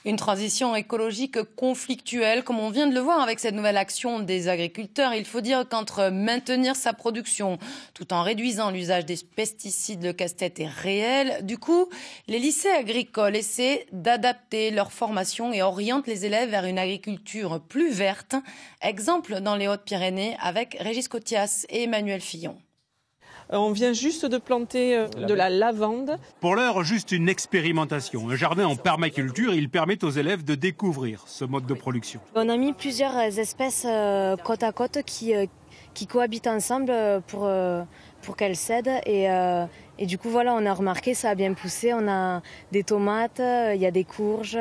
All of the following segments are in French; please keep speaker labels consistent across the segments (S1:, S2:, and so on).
S1: Une transition écologique conflictuelle, comme on vient de le voir avec cette nouvelle action des agriculteurs. Il faut dire qu'entre maintenir sa production tout en réduisant l'usage des pesticides, le casse-tête est réel. Du coup, les lycées agricoles essaient d'adapter leur formation et orientent les élèves vers une agriculture plus verte. Exemple dans les Hautes-Pyrénées avec Régis Cotias et Emmanuel Fillon.
S2: On vient juste de planter de la lavande.
S3: Pour l'heure, juste une expérimentation. Un jardin en permaculture, il permet aux élèves de découvrir ce mode de production.
S4: On a mis plusieurs espèces côte à côte qui cohabitent ensemble pour qu'elles s'aident. Et du coup, voilà, on a remarqué, ça a bien poussé. On a des tomates, il y a des courges.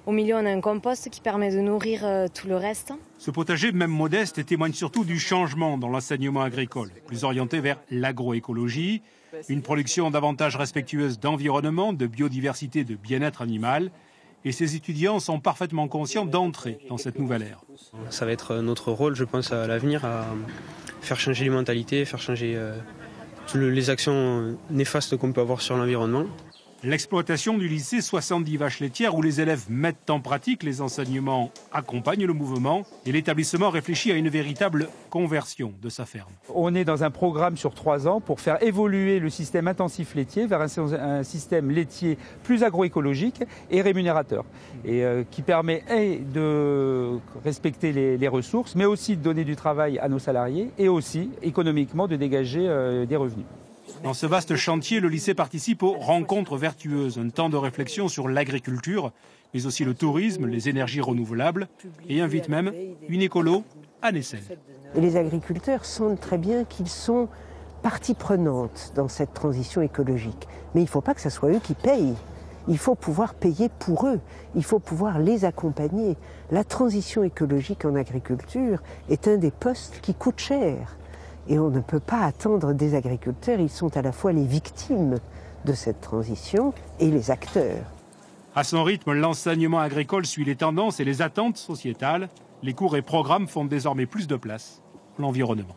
S4: Au milieu, on a un compost qui permet de nourrir tout le reste.
S3: Ce potager, même modeste, témoigne surtout du changement dans l'enseignement agricole, plus orienté vers l'agroécologie, une production davantage respectueuse d'environnement, de biodiversité, de bien-être animal. Et ces étudiants sont parfaitement conscients d'entrer dans cette nouvelle ère.
S5: Ça va être notre rôle, je pense, à l'avenir, à faire changer les mentalités, faire changer les actions néfastes qu'on peut avoir sur l'environnement.
S3: L'exploitation du lycée 70 vaches laitières où les élèves mettent en pratique les enseignements accompagne le mouvement et l'établissement réfléchit à une véritable conversion de sa ferme.
S6: On est dans un programme sur 3 ans pour faire évoluer le système intensif laitier vers un système laitier plus agroécologique et rémunérateur et qui permet de respecter les ressources mais aussi de donner du travail à nos salariés et aussi économiquement de dégager des revenus.
S3: Dans ce vaste chantier, le lycée participe aux rencontres vertueuses, un temps de réflexion sur l'agriculture, mais aussi le tourisme, les énergies renouvelables, et invite même une écolo à Nessel.
S7: Et les agriculteurs sentent très bien qu'ils sont partie prenante dans cette transition écologique. Mais il ne faut pas que ce soit eux qui payent. Il faut pouvoir payer pour eux. Il faut pouvoir les accompagner. La transition écologique en agriculture est un des postes qui coûte cher. Et on ne peut pas attendre des agriculteurs, ils sont à la fois les victimes de cette transition et les acteurs.
S3: À son rythme, l'enseignement agricole suit les tendances et les attentes sociétales. Les cours et programmes font désormais plus de place pour l'environnement.